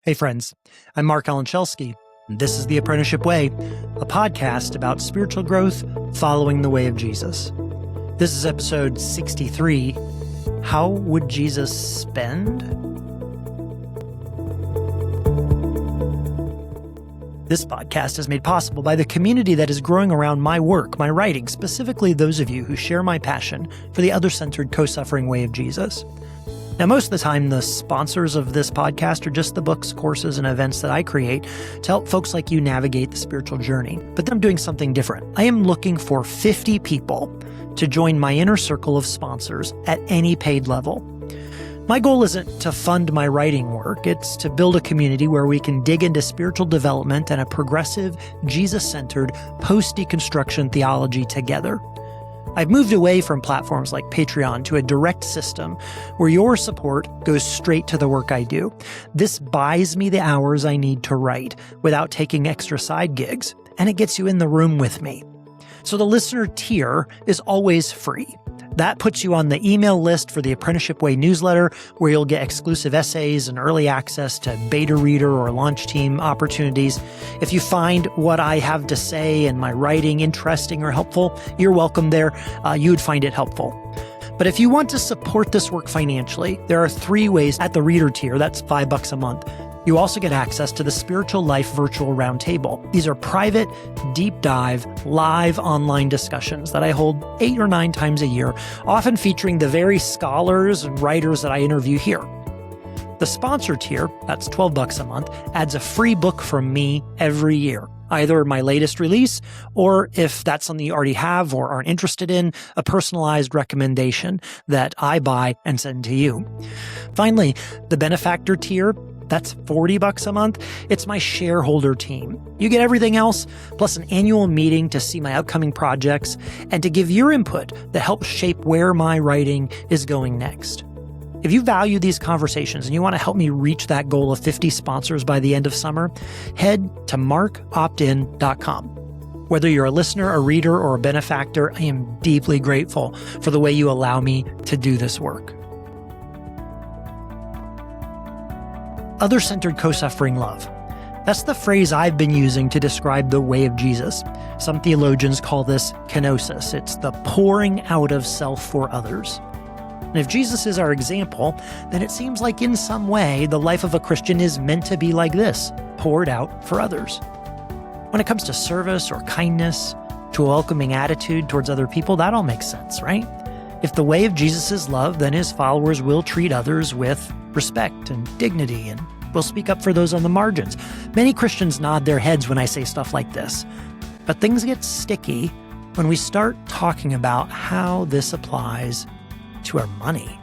Hey friends, I'm Marc Schelske. This is The Apprenticeship Way, a podcast about spiritual growth following the way of Jesus. This is episode 63, How Would Jesus Spend? This podcast is made possible by the community that is growing around my work, my writing, specifically those of you who share my passion for the other-centered, co-suffering way of Jesus. Now, most of the time, the sponsors of this podcast are just the books, courses, and events that I create to help folks like you navigate the spiritual journey. But then I'm doing something different. I am looking for 50 people to join my inner circle of sponsors at any paid level. My goal isn't to fund my writing work. It's to build a community where we can dig into spiritual development and a progressive, Jesus-centered, post-deconstruction theology together. I've moved away from platforms like Patreon to a direct system where your support goes straight to the work I do. This buys me the hours I need to write without taking extra side gigs, and it gets you in the room with me. So the listener tier is always free. That puts you on the email list for the Apprenticeship Way newsletter, where you'll get exclusive essays and early access to beta reader or launch team opportunities. If you find what I have to say and my writing interesting or helpful, you're welcome there. You would find it helpful. But if you want to support this work financially, there are 3 ways at the reader tier. That's $5 a month. You also get access to the Spiritual Life Virtual Roundtable. These are private, deep dive, live online discussions that I hold 8 or 9 times a year, often featuring the very scholars and writers that I interview here. The sponsor tier, that's $12 a month, adds a free book from me every year, either my latest release, or if that's something you already have or aren't interested in, a personalized recommendation that I buy and send to you. Finally, the benefactor tier, that's $40 a month. It's my shareholder team. You get everything else, plus an annual meeting to see my upcoming projects and to give your input that helps shape where my writing is going next. If you value these conversations and you want to help me reach that goal of 50 sponsors by the end of summer, head to marcoptin.com. Whether you're a listener, a reader, or a benefactor, I am deeply grateful for the way you allow me to do this work. Other-centered co-suffering love. That's the phrase I've been using to describe the way of Jesus. Some theologians call this kenosis. It's the pouring out of self for others. And if Jesus is our example, then it seems like in some way the life of a Christian is meant to be like this, poured out for others. When it comes to service or kindness, to a welcoming attitude towards other people, that all makes sense, right? If the way of Jesus is love, then his followers will treat others with respect and dignity and will speak up for those on the margins. Many Christians nod their heads when I say stuff like this. But things get sticky when we start talking about how this applies to our money.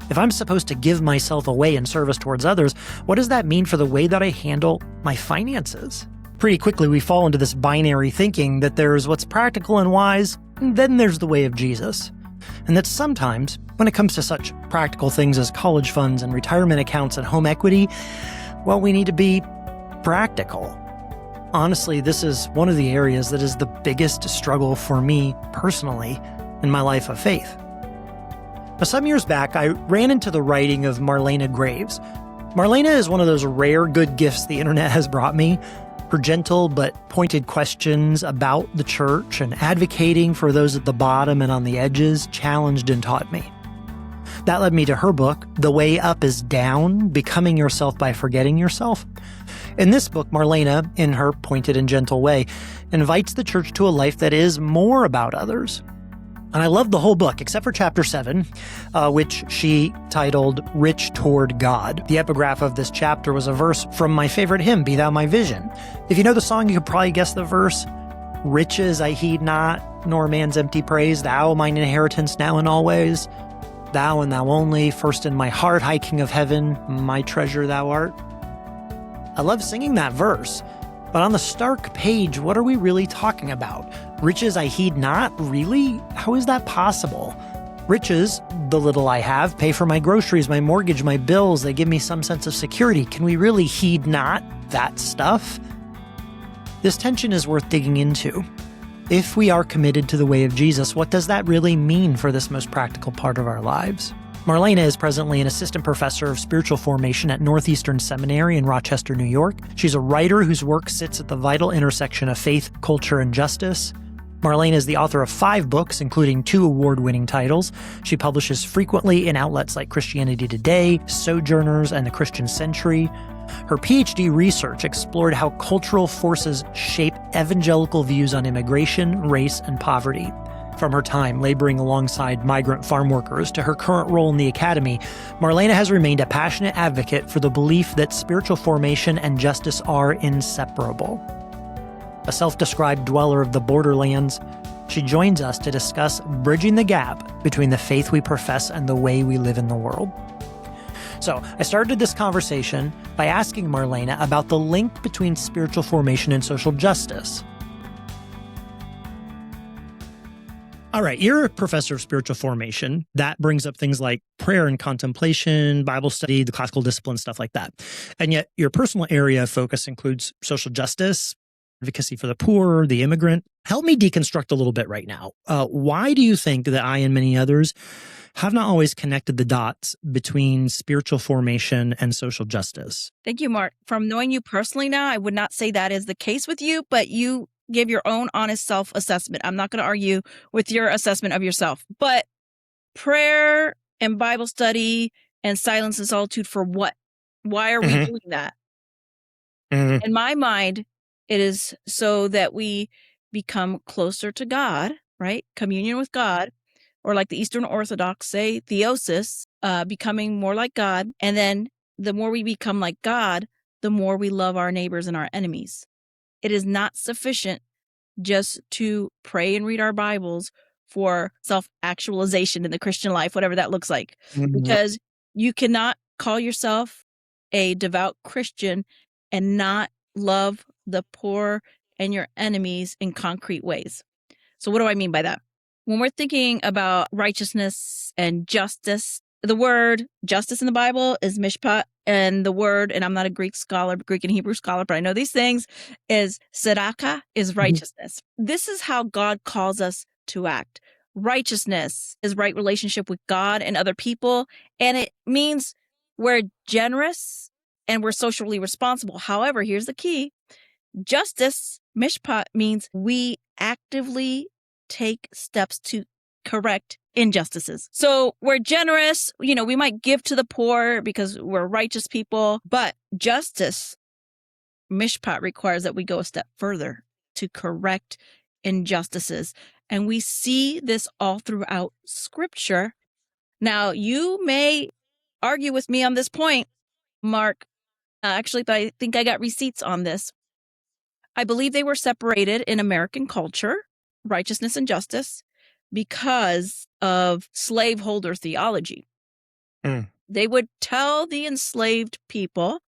If I'm supposed to give myself away in service towards others, what does that mean for the way that I handle my finances? Pretty quickly, we fall into this binary thinking that there's what's practical and wise, and then there's the way of Jesus. And that sometimes, when it comes to such practical things as college funds and retirement accounts and home equity, well, we need to be practical. Honestly, this is one of the areas that is the biggest struggle for me personally in my life of faith. Now, some years back, I ran into the writing of Marlena Graves. Marlena is one of those rare good gifts the internet has brought me. Her gentle but pointed questions about the church and advocating for those at the bottom and on the edges challenged and taught me. That led me to her book, The Way Up is Down, Becoming Yourself by Forgetting Yourself. In this book, Marlena, in her pointed and gentle way, invites the church to a life that is more about others. And I love the whole book, except for chapter 7, which she titled Rich Toward God. The epigraph of this chapter was a verse from my favorite hymn, Be Thou My Vision. If you know the song, you could probably guess the verse. Riches I heed not, nor man's empty praise. Thou mine inheritance now and always. Thou and thou only, first in my heart, High King of heaven, my treasure thou art. I love singing that verse. But on the stark page, what are we really talking about? Riches I heed not? Really? How is that possible? Riches, the little I have, pay for my groceries, my mortgage, my bills. They give me some sense of security. Can we really heed not that stuff? This tension is worth digging into. If we are committed to the way of Jesus, what does that really mean for this most practical part of our lives? Marlena is presently an assistant professor of spiritual formation at Northeastern Seminary in Rochester, New York. She's a writer whose work sits at the vital intersection of faith, culture, and justice. Marlena is the author of 5 books, including 2 award-winning titles. She publishes frequently in outlets like Christianity Today, Sojourners, and the Christian Century. Her PhD research explored how cultural forces shape evangelical views on immigration, race, and poverty. From her time laboring alongside migrant farm workers to her current role in the academy, Marlena has remained a passionate advocate for the belief that spiritual formation and justice are inseparable. A self-described dweller of the borderlands, she joins us to discuss bridging the gap between the faith we profess and the way we live in the world. So, I started this conversation by asking Marlena about the link between spiritual formation and social justice. All right, you're a professor of spiritual formation. That brings up things like prayer and contemplation, Bible study, the classical discipline, stuff like that. And yet your personal area of focus includes social justice, advocacy for the poor, the immigrant. Help me deconstruct a little bit right now. Why do you think that I and many others have not always connected the dots between spiritual formation and social justice? Thank you, Marc. From knowing you personally now, I would not say that is the case with you, but you give your own honest self-assessment. I'm not going to argue with your assessment of yourself. But prayer and Bible study and silence and solitude for what? Why are we doing that? In my mind, it is so that we become closer to God, right? Communion with God, or like the Eastern Orthodox say, theosis, becoming more like God. And then the more we become like God, the more we love our neighbors and our enemies. It is not sufficient just to pray and read our Bibles for self-actualization in the Christian life, whatever that looks like. Because you cannot call yourself a devout Christian and not love the poor and your enemies in concrete ways. So what do I mean by that? When we're thinking about righteousness and justice, the word justice in the Bible is mishpat, and the word, and I'm not a Greek and Hebrew scholar, but I know these things, is tzedakah, is righteousness. This is how God calls us to act. Righteousness is right relationship with God and other people, and it means we're generous and we're socially responsible. However, here's the key. Justice, mishpat, means we actively take steps to correct injustices. So we're generous, we might give to the poor because we're righteous people, but justice, mishpat, requires that we go a step further to correct injustices. And we see this all throughout Scripture. Now, you may argue with me on this point, Marc. Actually, I think I got receipts on this. I believe they were separated in American culture, righteousness and justice, because of slaveholder theology. They would tell the enslaved people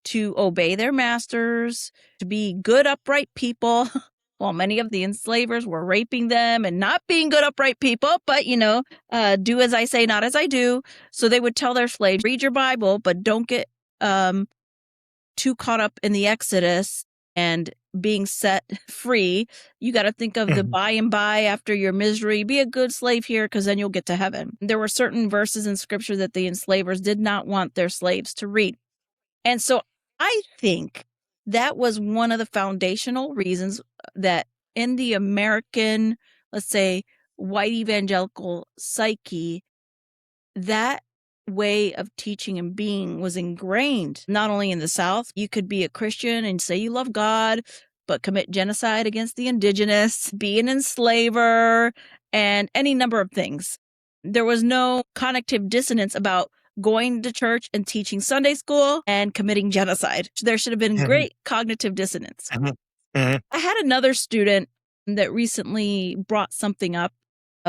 to obey their masters, to be good, upright people, while many of the enslavers were raping them and not being good, upright people, but, do as I say, not as I do. So they would tell their slaves, read your Bible, but don't get too caught up in the Exodus and being set free. You got to think of the by and by after your misery. Be a good slave here because then you'll get to heaven. There were certain verses in Scripture that the enslavers did not want their slaves to read. And so I think that was one of the foundational reasons that in the American, let's say, white evangelical psyche, that way of teaching and being was ingrained not only in the South. You could be a Christian and say you love God, but commit genocide against the indigenous, be an enslaver, and any number of things. There was no cognitive dissonance about going to church and teaching Sunday school and committing genocide. There should have been great cognitive dissonance. I had another student that recently brought something up.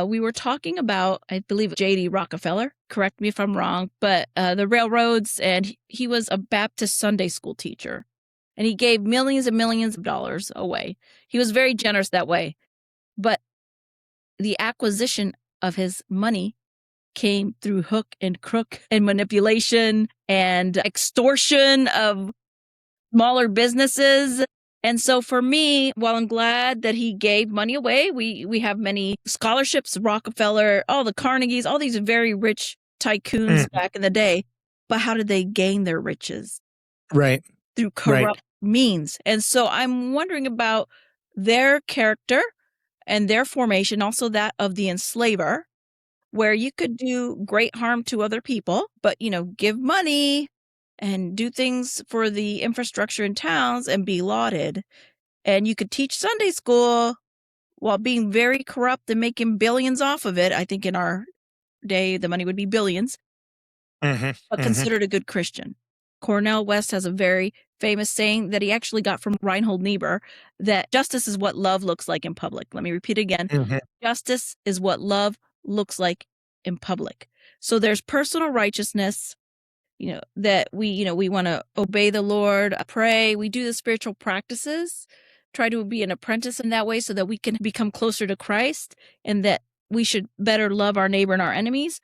We were talking about, I believe, J.D. Rockefeller. Correct me if I'm wrong, but the railroads, and he was a Baptist Sunday school teacher, and he gave millions and millions of dollars away. He was very generous that way, but the acquisition of his money came through hook and crook and manipulation and extortion of smaller businesses. And so for me, while I'm glad that he gave money away, we have many scholarships, Rockefeller, all the Carnegies, all these very rich tycoons back in the day. But how did they gain their riches? Right. Through corrupt means. And so I'm wondering about their character and their formation, also that of the enslaver, where you could do great harm to other people, but, give money and do things for the infrastructure in towns and be lauded. And you could teach Sunday school while being very corrupt and making billions off of it. I think in our day, the money would be billions, but considered a good Christian. Cornel West has a very famous saying that he actually got from Reinhold Niebuhr, that justice is what love looks like in public. Let me repeat again. Justice is what love looks like in public. So there's personal righteousness, that we want to obey the Lord, pray, we do the spiritual practices, try to be an apprentice in that way so that we can become closer to Christ, and that we should better love our neighbor and our enemies.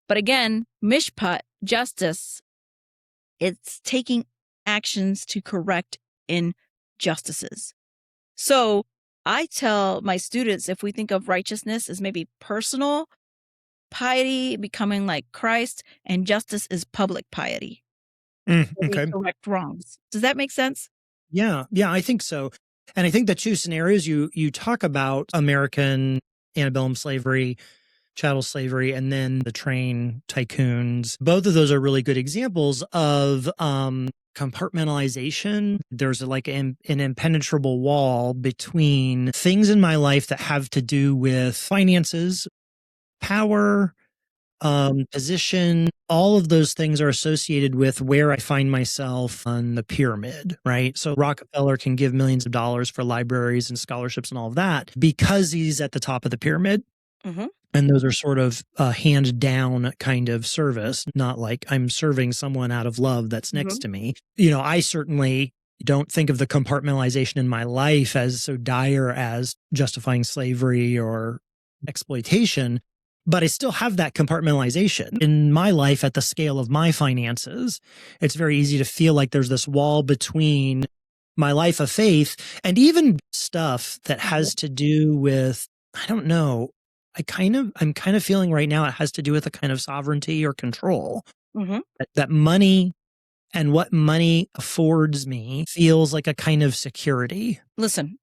But again, mishpat, justice, it's taking actions to correct injustices. So I tell my students, if we think of righteousness as maybe personal piety, becoming like Christ, and justice is public piety. Okay. Correct wrongs. Does that make sense? Yeah, I think so. And I think the two scenarios you talk about, American antebellum slavery, chattel slavery, and then the train tycoons, both of those are really good examples of compartmentalization. There's like an impenetrable wall between things in my life that have to do with finances, power, position. All of those things are associated with where I find myself on the pyramid, right? So Rockefeller can give millions of dollars for libraries and scholarships and all of that because he's at the top of the pyramid. And those are sort of a hand down kind of service, not like I'm serving someone out of love that's next to me. I certainly don't think of the compartmentalization in my life as so dire as justifying slavery or exploitation, but I still have that compartmentalization in my life at the scale of my finances. It's very easy to feel like there's this wall between my life of faith and even stuff that has to do with, I don't know, I'm kind of feeling right now it has to do with a kind of sovereignty or control. That money and what money affords me feels like a kind of security. Listen,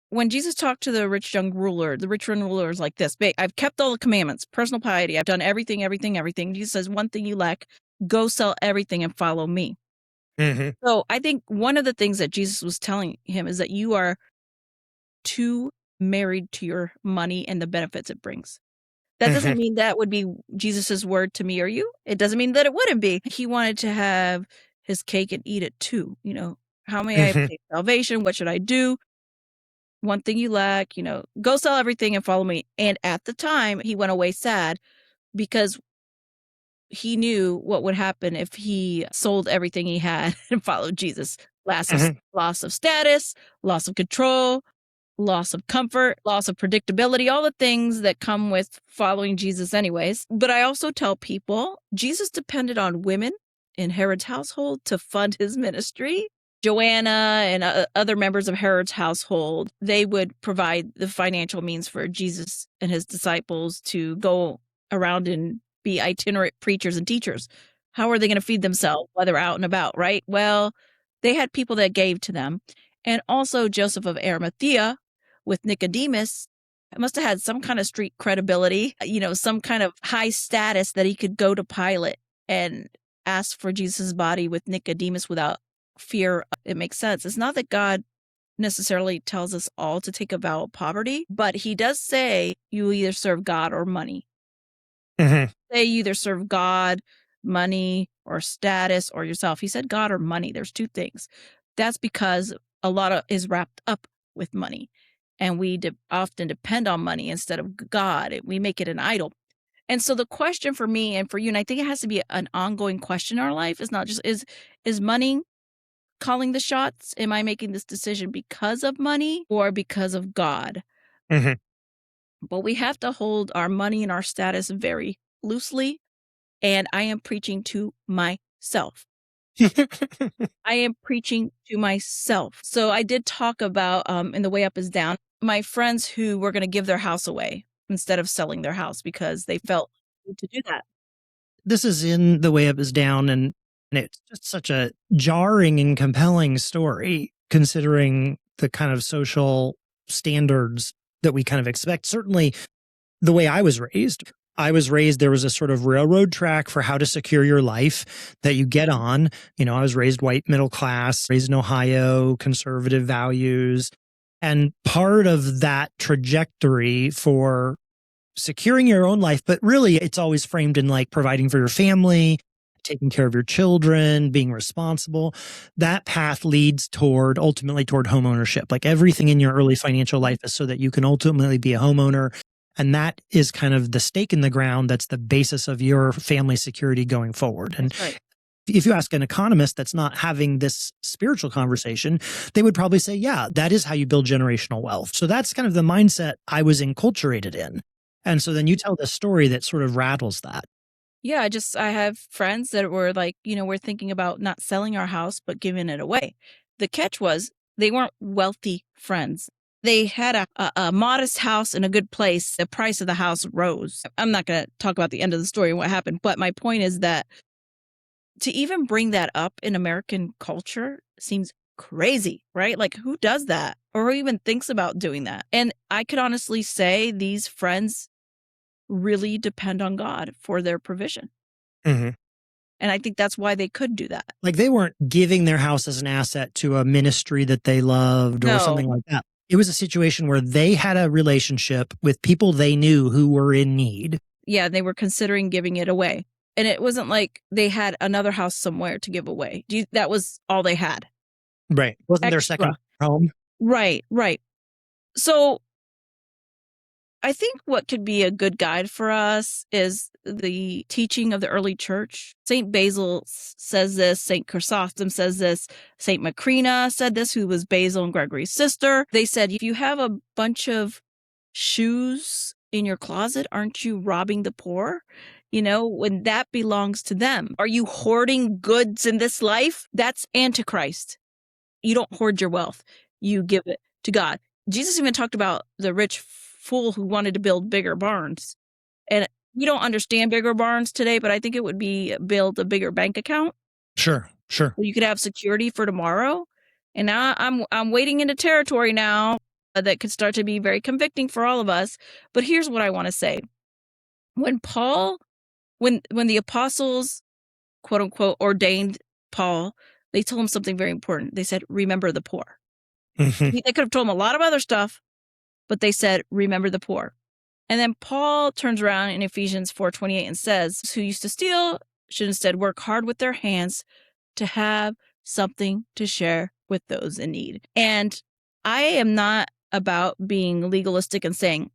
when Jesus talked to the rich young ruler is like this: I've kept all the commandments, personal piety, I've done everything. Jesus says, one thing you lack, go sell everything and follow me. So I think one of the things that Jesus was telling him is that you are too married to your money and the benefits it brings. That doesn't mean that would be Jesus's word to me or you. It doesn't mean that it wouldn't be. He wanted to have his cake and eat it too. How may I obtain salvation? What should I do? One thing you lack, go sell everything and follow me. And at the time, he went away sad because he knew what would happen if he sold everything he had and followed Jesus. Loss of status, loss of control, loss of comfort, loss of predictability, all the things that come with following Jesus anyways. But I also tell people Jesus depended on women in Herod's household to fund his ministry. Joanna and other members of Herod's household, they would provide the financial means for Jesus and his disciples to go around and be itinerant preachers and teachers. How are they going to feed themselves while they're out and about, right? Well, they had people that gave to them. And also Joseph of Arimathea with Nicodemus must have had some kind of street credibility, some kind of high status that he could go to Pilate and ask for Jesus' body with Nicodemus without fear. It makes sense. It's not that God necessarily tells us all to take a vow of poverty, but he does say you either serve God or money. Say you either serve God, money, or status, or yourself. He said God or money. There's two things. That's because a lot of is wrapped up with money. And we often depend on money instead of God. We make it an idol. And so the question for me and for you, and I think it has to be an ongoing question in our life, is not just, is money calling the shots? Am I making this decision because of money or because of God? But we have to hold our money and our status very loosely. And I am preaching to myself. I am preaching to myself. So I did talk about in The Way Up is Down, my friends who were going to give their house away instead of selling their house because they felt to do that. this is in The Way Up is Down, and it's just such a jarring and compelling story considering the kind of social standards that we kind of expect. Certainly the way I was raised, there was a sort of railroad track for how to secure your life that you get on. I was raised white, middle class, raised in Ohio, conservative values. And part of that trajectory for securing your own life, but really it's always framed in like providing for your family, taking care of your children, being responsible. That path leads ultimately toward home ownership. Like everything in your early financial life is so that you can ultimately be a homeowner. And that is kind of the stake in the ground. That's the basis of your family security going forward. And right. If you ask an economist that's not having this spiritual conversation, they would probably say, yeah, that is how you build generational wealth. So that's kind of the mindset I was enculturated in. And so then you tell this story that sort of rattles that. Yeah, I have friends that were like, we're thinking about not selling our house, but giving it away. The catch was they weren't wealthy friends. They had a modest house in a good place. The price of the house rose. I'm not going to talk about the end of the story and what happened, but my point is that to even bring that up in American culture seems crazy, right? Like who does that or who even thinks about doing that? And I could honestly say these friends really depend on God for their provision. Mm-hmm. And I think that's why they could do that. Like they weren't giving their house as an asset to a ministry that they loved or something like that. It was a situation where they had a relationship with people they knew who were in need. Yeah, they were considering giving it away. And it wasn't like they had another house somewhere to give away. That was all they had. Right. Wasn't their second home? Right. So I think what could be a good guide for us is the teaching of the early church. St. Basil says this, St. Chrysostom says this, St. Macrina said this, who was Basil and Gregory's sister. They said, if you have a bunch of shoes in your closet, aren't you robbing the poor? When that belongs to them. Are you hoarding goods in this life? That's Antichrist. You don't hoard your wealth. You give it to God. Jesus even talked about the rich fool who wanted to build bigger barns. And we don't understand bigger barns today, but I think it would be build a bigger bank account. Sure. You could have security for tomorrow. And now I'm wading into territory now that could start to be very convicting for all of us. But here's what I want to say. When the apostles, quote unquote, ordained Paul, they told him something very important. They said, remember the poor. Mm-hmm. They could have told him a lot of other stuff, but they said, remember the poor. And then Paul turns around in Ephesians 4:28 and says, who used to steal should instead work hard with their hands to have something to share with those in need. And I am not about being legalistic and saying,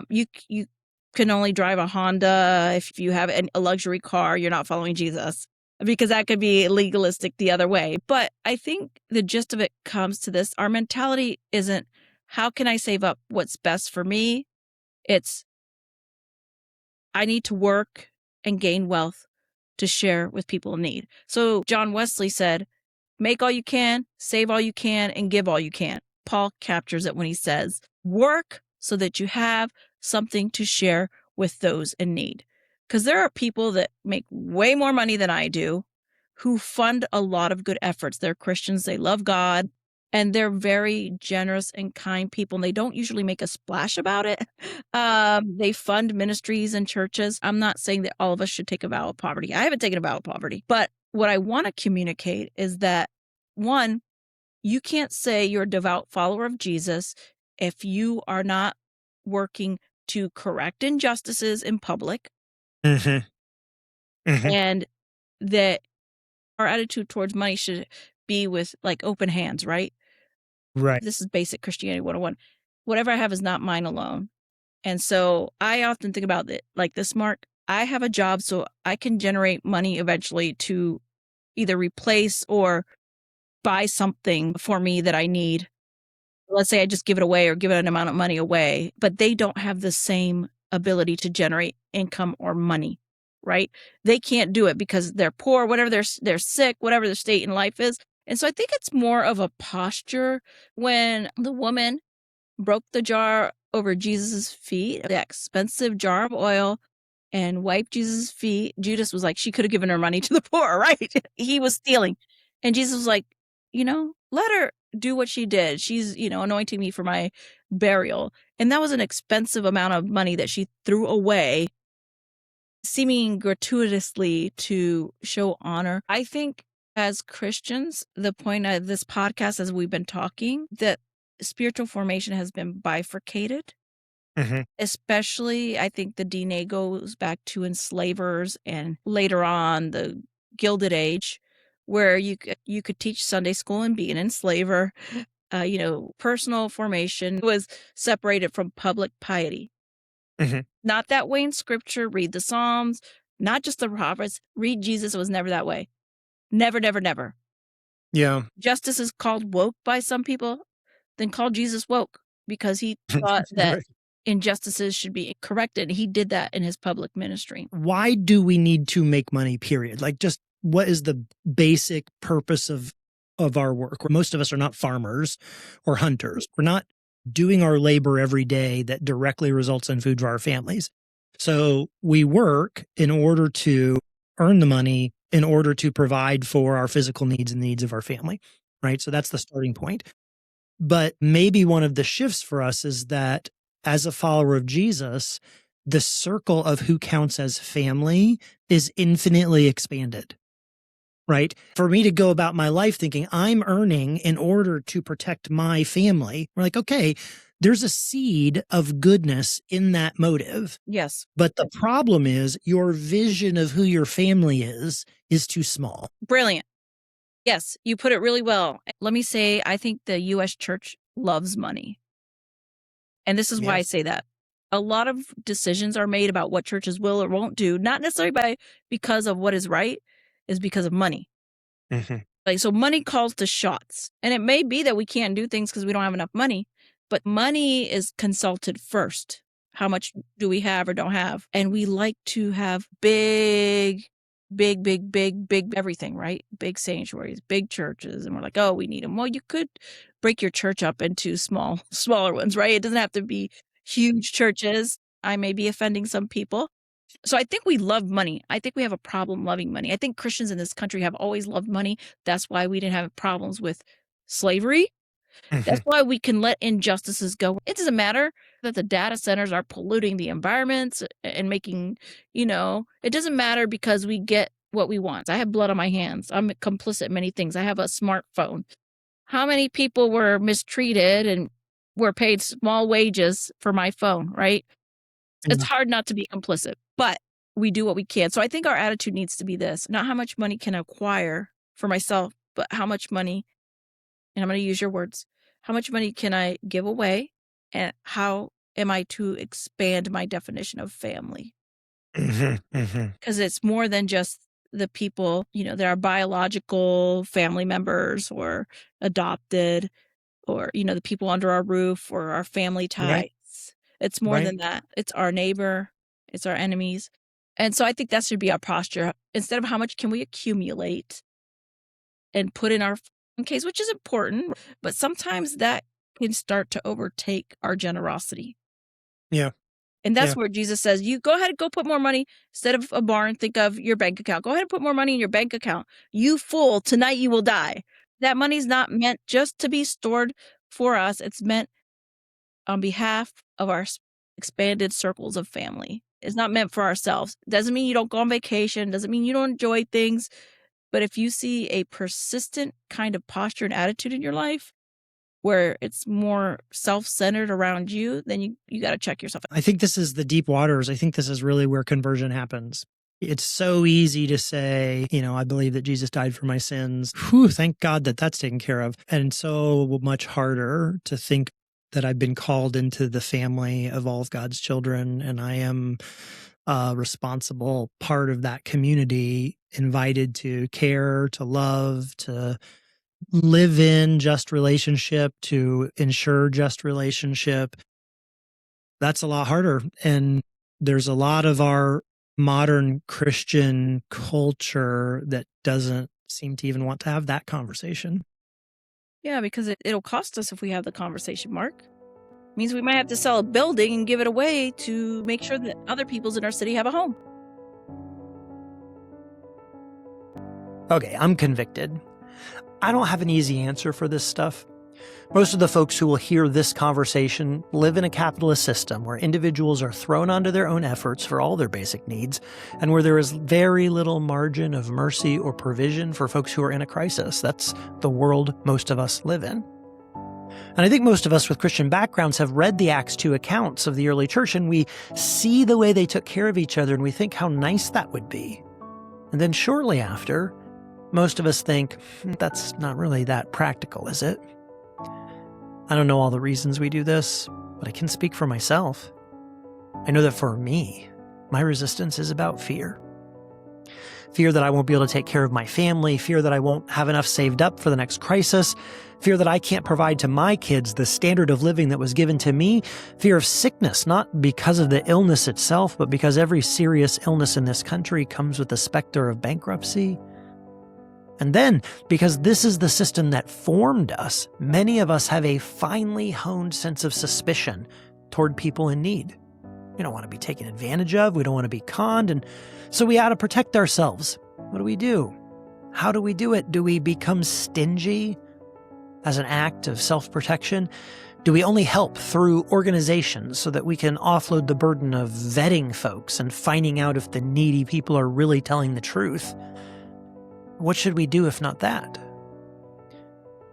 you can only drive a Honda if you have a luxury car, you're not following Jesus, because that could be legalistic the other way. But I think the gist of it comes to this. Our mentality isn't, how can I save up what's best for me? It's, I need to work and gain wealth to share with people in need. So John Wesley said, make all you can, save all you can, and give all you can. Paul captures it when he says, work so that you have something to share with those in need. Because there are people that make way more money than I do who fund a lot of good efforts. They're Christians, they love God, and they're very generous and kind people. And they don't usually make a splash about it. They fund ministries and churches. I'm not saying that all of us should take a vow of poverty. I haven't taken a vow of poverty. But what I want to communicate is that, one, you can't say you're a devout follower of Jesus if you are not working to correct injustices in public. Mm-hmm. Mm-hmm. And that our attitude towards money should be with like open hands, right? Right. This is basic Christianity 101. Whatever I have is not mine alone. And so I often think about it like this, Mark. I have a job so I can generate money eventually to either replace or buy something for me that I need. Let's say I just give it away or give an amount of money away, but they don't have the same ability to generate income or money, right? They can't do it because they're poor, whatever they're sick, whatever their state in life is. And so I think it's more of a posture. When the woman broke the jar over Jesus's feet, the expensive jar of oil, and wiped Jesus' feet. Judas was like, she could have given her money to the poor, right? He was stealing. And Jesus was like, let her do what she did. She's, anointing me for my burial. And that was an expensive amount of money that she threw away, seeming gratuitously to show honor. I think as Christians, the point of this podcast, as we've been talking, that spiritual formation has been bifurcated. Especially, I think the DNA goes back to enslavers and later on the Gilded Age, where you could teach Sunday school and be an enslaver. Personal formation was separated from public piety. Not that way in Scripture. Read the Psalms, not just the prophets. Read Jesus. It was never that way. Never, never, never. Yeah. Justice is called woke by some people, then call Jesus woke because he thought that Right. injustices should be corrected. He did that in his public ministry. Why do we need to make money, period? Like, just what is the basic purpose of our work? Most of us are not farmers or hunters. We're not doing our labor every day that directly results in food for our families. So we work in order to earn the money in order to provide for our physical needs and the needs of our family, right? So that's the starting point. But maybe one of the shifts for us is that as a follower of Jesus, the circle of who counts as family is infinitely expanded, right? For me to go about my life thinking I'm earning in order to protect my family, we're like, okay, there's a seed of goodness in that motive. Yes. But the problem is your vision of who your family is too small. Brilliant. Yes, you put it really well. Let me say, I think the U.S. church loves money. And this is why I say that. A lot of decisions are made about what churches will or won't do, not necessarily because of what is right, is because of money. So money calls the shots. And it may be that we can't do things because we don't have enough money, but money is consulted first. How much do we have or don't have? And we like to have big everything, right? Big sanctuaries, big churches. And we're like, oh, we need them. Well, you could break your church up into smaller ones, right? It doesn't have to be huge churches. I may be offending some people. So I think we love money. I think we have a problem loving money. I think Christians in this country have always loved money. That's why we didn't have problems with slavery. That's why we can let injustices go. It doesn't matter that the data centers are polluting the environments and making, it doesn't matter because we get what we want. I have blood on my hands. I'm complicit in many things. I have a smartphone. How many people were mistreated and were paid small wages for my phone, right? It's hard not to be complicit, but we do what we can. So I think our attitude needs to be this, not how much money can I acquire for myself, but how much money, and I'm going to use your words, how much money can I give away and how am I to expand my definition of family? Because it's more than just the people, there are biological family members or adopted or, the people under our roof or our family ties. Right. It's more than that. It's our neighbor. It's our enemies. And so I think that should be our posture. Instead of how much can we accumulate and put in our case, which is important, but sometimes that can start to overtake our generosity. Yeah. And that's where Jesus says, you go ahead and go put more money instead of a barn. Think of your bank account. Go ahead and put more money in your bank account. You fool, tonight you will die. That money's not meant just to be stored for us. It's meant on behalf of our expanded circles of family. It's not meant for ourselves. Doesn't mean you don't go on vacation. Doesn't mean you don't enjoy things. But if you see a persistent kind of posture and attitude in your life where it's more self-centered around you, then you got to check yourself. I think this is the deep waters. I think this is really where conversion happens. It's so easy to say, I believe that Jesus died for my sins. Whew, thank God that that's taken care of. And so much harder to think that I've been called into the family of all of God's children, and I am a responsible part of that community, invited to care, to love, to live in just relationship, to ensure just relationship. That's a lot harder. And there's a lot of our modern Christian culture that doesn't seem to even want to have that conversation. Yeah, because it'll cost us if we have the conversation, Marc. Means we might have to sell a building and give it away to make sure that other peoples in our city have a home. Okay, I'm convicted. I don't have an easy answer for this stuff. Most of the folks who will hear this conversation live in a capitalist system where individuals are thrown onto their own efforts for all their basic needs, and where there is very little margin of mercy or provision for folks who are in a crisis. That's the world most of us live in. And I think most of us with Christian backgrounds have read the Acts 2 accounts of the early church, and we see the way they took care of each other, and we think how nice that would be. And then shortly after, most of us think, that's not really that practical, is it? I don't know all the reasons we do this, but I can speak for myself. I know that for me, my resistance is about fear. Fear that I won't be able to take care of my family, fear that I won't have enough saved up for the next crisis, fear that I can't provide to my kids the standard of living that was given to me, fear of sickness, not because of the illness itself, but because every serious illness in this country comes with the specter of bankruptcy. And then, because this is the system that formed us, many of us have a finely honed sense of suspicion toward people in need. We don't want to be taken advantage of. We don't want to be conned. And so we ought to protect ourselves. What do? How do we do it? Do we become stingy as an act of self-protection? Do we only help through organizations so that we can offload the burden of vetting folks and finding out if the needy people are really telling the truth? What should we do if not that?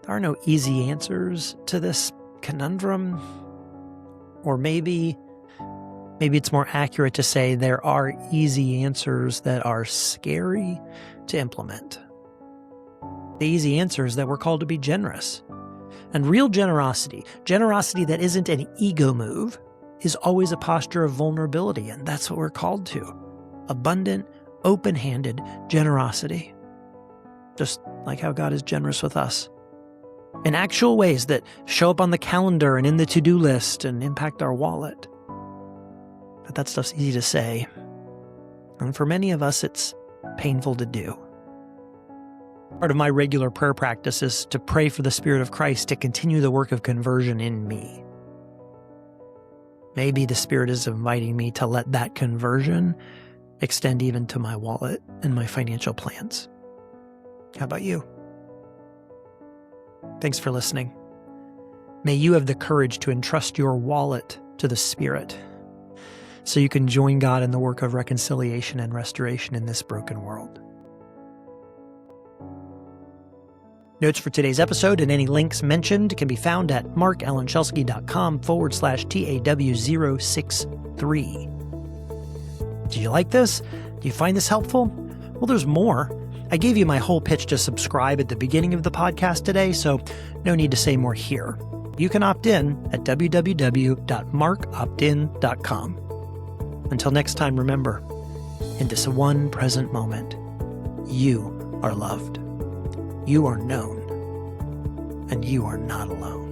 There are no easy answers to this conundrum. Or maybe it's more accurate to say there are easy answers that are scary to implement. The easy answer is that we're called to be generous. And real generosity that isn't an ego move, is always a posture of vulnerability, and that's what we're called to. Abundant, open-handed generosity. Just like how God is generous with us. In actual ways that show up on the calendar and in the to-do list and impact our wallet. But that stuff's easy to say. And for many of us, it's painful to do. Part of my regular prayer practice is to pray for the Spirit of Christ to continue the work of conversion in me. Maybe the Spirit is inviting me to let that conversion extend even to my wallet and my financial plans. How about you? Thanks for listening. May you have the courage to entrust your wallet to the Spirit so you can join God in the work of reconciliation and restoration in this broken world. Notes for today's episode and any links mentioned can be found at marcalanschelske.com/TAW063. Did you like this? Do you find this helpful? Well, there's more. I gave you my whole pitch to subscribe at the beginning of the podcast today, so no need to say more here. You can opt in at www.marcoptin.com. Until next time, remember, in this one present moment, you are loved, you are known, and you are not alone.